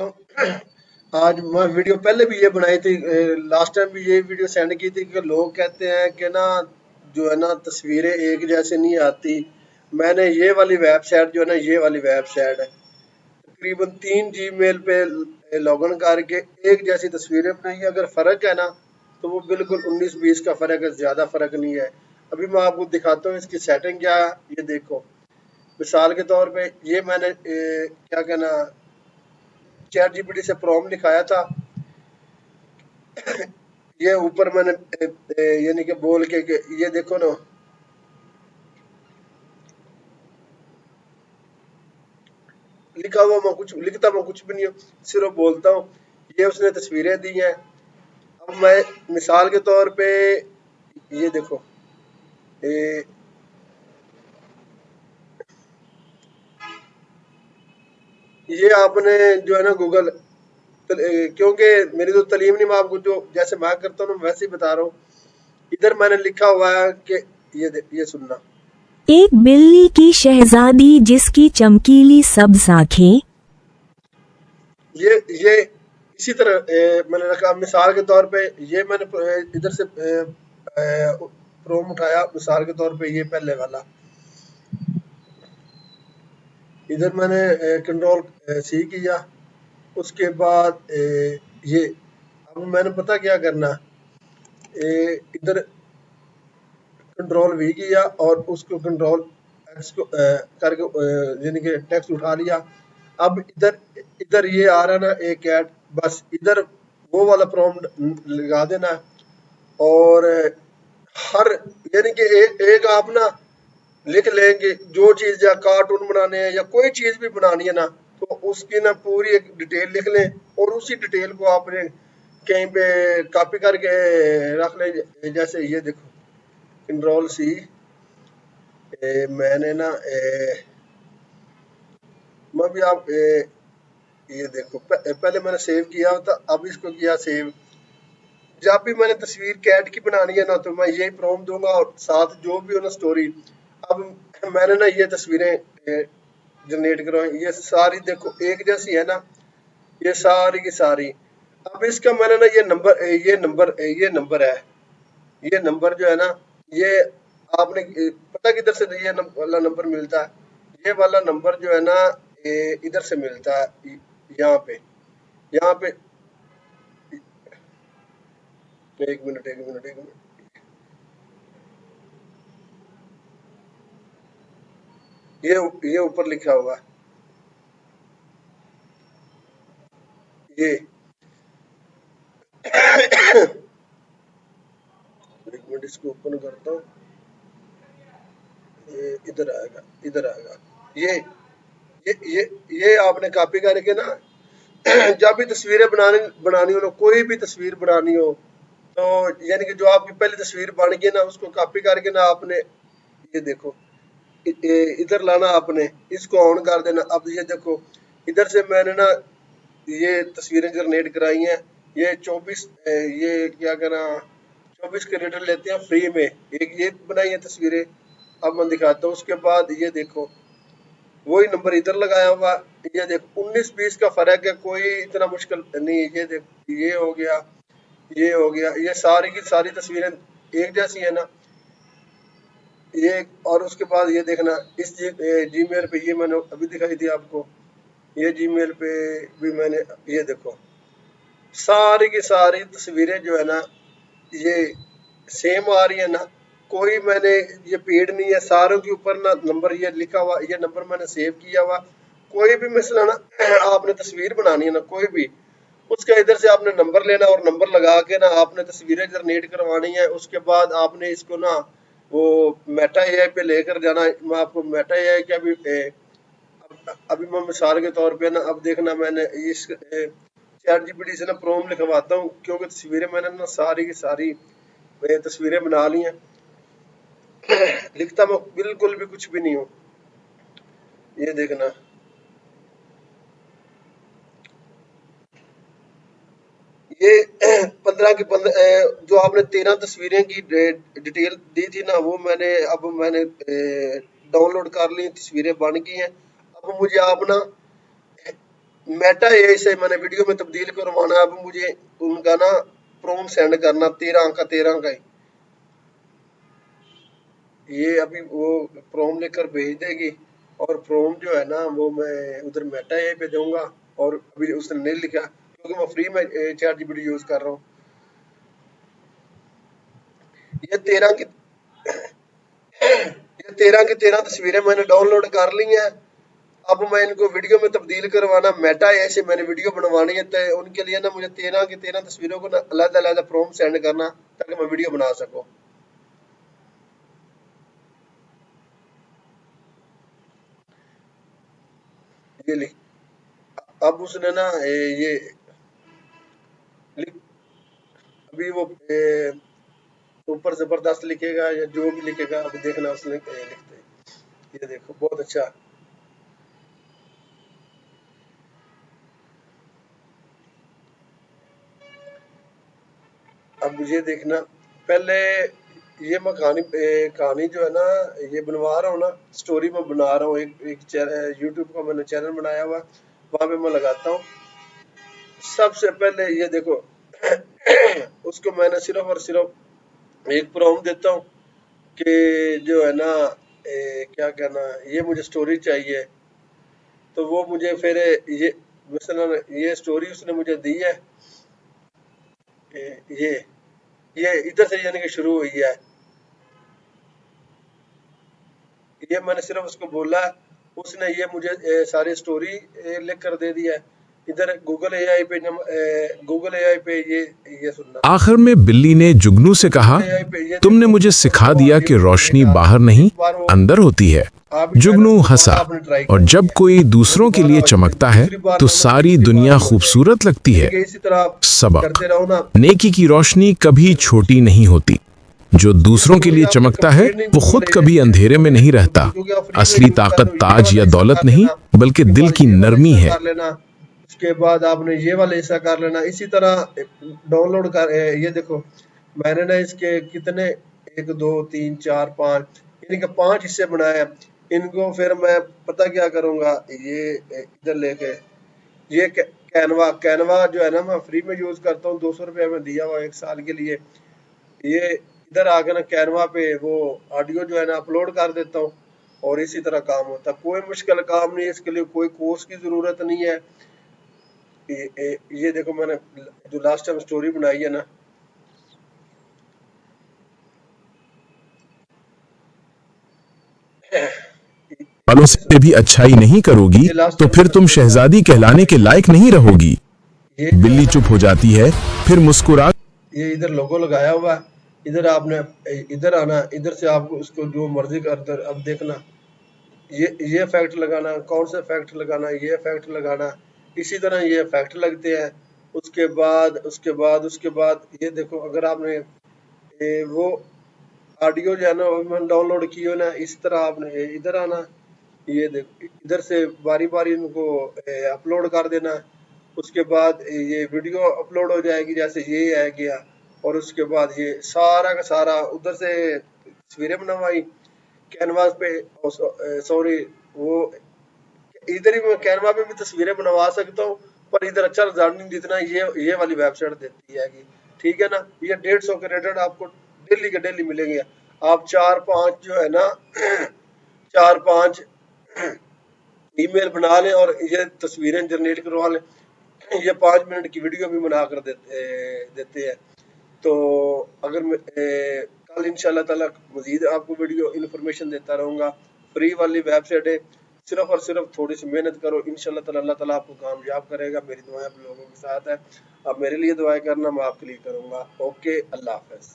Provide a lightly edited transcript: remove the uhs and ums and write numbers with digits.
वालेकुम। आज मैं वीडियो पहले भी ये बनाई थी, लास्ट टाइम भी ये वीडियो सेंड की थी कि लोग कहते हैं कि ना जो है ना तस्वीरें एक जैसे नहीं आती। मैंने ये वाली वेबसाइट जो है ना ये वाली वेबसाइट है तकरीबन 3 जीमेल पे लॉगिन करके एक जैसी तस्वीरें बनाई है। अगर फ़र्क है ना तो वो बिल्कुल 19-20 का फ़र्क है, ज़्यादा फ़र्क नहीं है। अभी मैं आपको दिखाता हूँ इसकी सेटिंग क्या है। ये देखो, मिसाल के तौर पे ये मैंने क्या कहना चैट जीपीटी से प्रॉम्प्ट लिखाया था। ये ऊपर मैंने यानी कि बोल के कि ये देखो ना, लिखा हुआ मैं कुछ लिखता मैं कुछ भी नहीं हूँ, सिर्फ बोलता हूँ। ये उसने तस्वीरें दी हैं। अब मैं मिसाल के तौर पे ये देखो, ये ये आपने जो है ना गूगल, क्योंकि मेरी तो तालीम नहीं, मैं आपको जो जैसे मैं करता हूँ ना वैसे ही बता रहा हूँ। इधर मैंने लिखा हुआ है कि ये सुनना। एक बिल्ली की शहजादी जिसकी चमकीली सब्ज आंखें। ये इसी तरह मैंने रखा। मिसाल के तौर पे ये मैंने इधर से प्रोम उठाया। मिसाल के तौर पे ये पहले वाला, इधर मैंने कंट्रोल सी किया। उसके बाद ये, अब मैंने पता क्या करना, इधर कंट्रोल वी किया और उसको कंट्रोल एक्स को करके यानी कि टेक्स्ट उठा लिया। अब इधर इधर ये आ रहा ना एक ऐड, बस इधर वो वाला प्रॉम्प्ट लगा देना। और हर यानी कि एक आप ना लिख लेंगे जो चीज़, या कार्टून बनाने हैं या कोई चीज़ भी बनानी है ना, तो उसकी ना पूरी एक डिटेल लिख लें और उसी डिटेल को आपने कहीं पे कॉपी करके रख लें। जैसे ये देखो, कंट्रोल सी, मैंने ना मैं भी आप ये देखो पहले मैंने सेव किया था, अब इसको किया सेव। जब भी मैंने तस्वीर कैट की बनानी है ना तो मैं यही प्रॉम्प्ट दूंगा और साथ जो भी हो ना स्टोरी। अब मैंने ना ये तस्वीरें जनरेट करवाई, ये सारी देखो एक जैसी है ना, ये सारी की सारी। अब इसका मैंने ना ये नंबर है। ये नंबर जो है ना, ये आपने पता किधर से ये वाला नंबर मिलता है। ये वाला नंबर जो है ना, इधर से मिलता है, यहाँ पे, यहाँ पे। एक मिनट, ये ऊपर लिखा हुआ है, ये एक मिनट इसको ओपन करता हूँ। ये इधर आएगा ये आपने कॉपी करके ना जब भी तस्वीरें बनानी बनानी हो ना, कोई भी तस्वीर बनानी हो, तो यानी कि जो आपकी पहली तस्वीर बन गई ना उसको कॉपी करके ना आपने ये देखो इधर लाना, आपने इसको ऑन कर देना। अब ये देखो, इधर से मैंने ना ये तस्वीरें जनरेट कराई हैं। ये 24 ये क्या कहना 24 कैरेक्टर लेते हैं फ्री में। एक ये बनाई है तस्वीरें। अब मैं दिखाता हूँ। उसके बाद ये देखो, वही नंबर इधर लगाया हुआ। ये देखो 19-20 का फर्क है, कोई इतना मुश्किल नहीं है। ये देखो, ये हो गया, ये हो गया, ये सारी की सारी तस्वीरें एक जैसी है ना ये। और उसके बाद ये देखना, इस जीमेल पे ये मैंने अभी दिखाई थी आपको। ये जीमेल पे भी मैंने, ये देखो सारी की सारी तस्वीरें जो है ना ये सेम आ रही है ना। कोई मैंने ये पेड नहीं है, सारों के ऊपर ना नंबर ये लिखा हुआ, ये नंबर मैंने सेव किया हुआ। कोई भी मिसला ना आपने तस्वीर बनानी है ना कोई भी, उसका इधर से आपने नंबर लेना और नंबर लगा के ना आपने तस्वीरें जनरेट करवानी है। उसके बाद आपने इसको ना वो मेटा एआई पे लेकर जाना। मैं आपको मेटा एआई का भी अभी मैं मिसाल के तौर पे ना, अब देखना मैंने इस चैट जीपीटी से ना प्रोम लिखवाता हूँ, क्योंकि तस्वीरें मैंने ना सारी की सारी तस्वीरें बना ली हैं। लिखता मैं बिल्कुल भी कुछ भी नहीं हूँ। ये देखना, ये 15 की 15 जो आपने 13 तस्वीरें की डिटेल दी थी ना, वो मैंने डाउनलोड कर ली, तस्वीरें बन गई हैं। अब मुझे आप ना मेटा एआई से मैंने वीडियो में तब्दील करवाना है। अब मुझे उनका ना प्रॉम्प्ट सेंड करना 13 अंक का 13 का ही। ये अभी वो प्रॉम्प्ट लेकर भेज देगी और प्रॉम्प्ट जो है ना वो मैं उधर मेटा एआई पे दूंगा। और अभी उसने नहीं लिखा क्योंकि मैं फ्री में चैट जीपीटी यूज कर रहा हूँ। ये 13 की ये 13 की 13 तस्वीरें मैंने डाउनलोड कर ली हैं। अब मैं इनको वीडियो में तब्दील करवाना मेटा ऐसे मैंने वीडियो बनवानी है, तो उनके लिए ना मुझे 13 की 13 तस्वीरों को ना अलग अलग प्रॉम्प्ट सेंड करना ताकि मैं वीडियो बना सकूं। ये लिख अब उसने ना ये लिख अभी वो ऊपर जबरदस्त लिखेगा या जो भी लिखेगा अभी देखना उसने लिखते हैं। ये देखो बहुत अच्छा। अब ये देखना पहले ये मैं कहानी जो है ना ये बनवा रहा हूँ ना, स्टोरी में बना रहा हूँ। एक यूट्यूब का मैंने चैनल बनाया हुआ, वहां पे मैं लगाता हूँ। सबसे पहले ये देखो उसको मैंने सिर्फ और सिर्फ एक प्रॉम्प्ट देता हूँ कि जो है ना क्या कहना, ये मुझे स्टोरी चाहिए। तो वो मुझे फिर ये मसलन ये स्टोरी उसने मुझे दी है। ये ये इधर से यानी कि शुरू हुई है। ये मैंने सिर्फ उसको बोला, उसने ये मुझे सारी स्टोरी लिख कर दे दिया है। इधर गूगल एआई पे ये सुनना। आखिर में बिल्ली ने जुगनू से कहा, एआई पे ये तुमने देखो मुझे सिखा वो दिया आगे कि भी रोशनी बोलेगा। बाहर नहीं इस बार वो अंदर होती है। आप भी शायद जुगनू दोबारा हंसा आपने ट्राई और करनी जब है। कोई वो दूसरों के दोबारा लिए चमकता है दूसरी बार तो ना सारी तीसरी बार दुनिया भी हो जाएगी। खूबसूरत लगती यानी है। कि इसी तरह आप सबक, करते रहो ना। नेकी की रोशनी कभी छोटी नहीं होती। जो ये दूसरों देखो के ये लिए आपने चमकता है कंप्लेंट नहीं वो गूगल खुद एआई कभी से अंधेरे में नहीं रहता। क्योंकि आप फ्री में असली यूज कर ताकत लो। ये ताज वाला या हिस्सा दौलत कर नहीं लेना, बल्कि उसके दिल बाद की ये वाला नरमी हिस्सा है। कर लेना, उसके बाद आपने ये वाला हिस्सा कर लेना। इसी तरह डाउनलोड कर ये देखो मैंने ना इसके कितने 1 2 3 4 5 यानी कि 5 हिस्से बनाए हैं। इनको फिर मैं पता क्या करूंगा, ये इधर लेके ये कैनवा कैनवा जो है ना मैं फ्री में यूज करता हूँ। 200 रुपया में दिया हुआ 1 साल के लिए। ये इधर आके ना कैनवा पे वो ऑडियो जो है ना अपलोड कर देता हूँ और इसी तरह काम होता है। कोई मुश्किल काम नहीं है, इसके लिए कोई कोर्स की जरूरत नहीं है। ये देखो मैंने जो लास्ट टाइम स्टोरी बनाई है ना, वालों से भी अच्छाई नहीं करोगी ये लास्ट तो टाइम फिर मैंने तुम स्टोरी डाली शहजादी थी। कहलाने के लायक नहीं रहोगी। ये जो है बिल्ली ना चुप हो जाती है, फिर मुस्कुरा ये इधर लोगो लगाया हुआ है। इधर आपने इधर आना, इधर से आपको उसको जो मर्जी कर। अब देखना ये इफेक्ट लगाना, कौन सा इफेक्ट लगाना, ये इफेक्ट लगाना। इसी तरह ये इफेक्ट लगते हैं। उसके बाद ये देखो अगर आपने वो ऑडियो जो है ना वो मैंने डाउनलोड की हो ना, इस तरह आपने इधर आना। ये देखो इधर से बारी बारी इनको अपलोड कर देना। उसके बाद ये वीडियो अपलोड हो जाएगी जैसे ये आ गया। और उसके बाद ये सारा का सारा उधर से तस्वीरें बनवाई कैनवास पे। सॉरी वो इधर ही मैं कैनवा पे भी तस्वीरें बनवा सकता हूँ, पर इधर अच्छा रिजल्ट नहीं जितना ये वाली वेबसाइट देती है। ठीक है ना। ये 150 के रेटेड आपको डेली के डेली मिलेंगे। आप 4 5 जो है ना 4 5 ईमेल बना लें और ये तस्वीरें जनरेट करवा लें। ये 5 मिनट की वीडियो भी बना कर देते हैं। तो अगर कल इंशाल्लाह ताला मजीद आपको वीडियो इन्फॉर्मेशन देता रहूँगा। फ्री वाली वेबसाइट है, सिर्फ और सिर्फ थोड़ी सी मेहनत करो, इंशाल्लाह ताला अल्लाह ताला आपको कामयाब करेगा। मेरी दुआएं आप लोगों के साथ है। आप मेरे लिए दुआएं करना, मैं आपके लिए करूँगा। ओके, अल्लाह हाफ़िज़।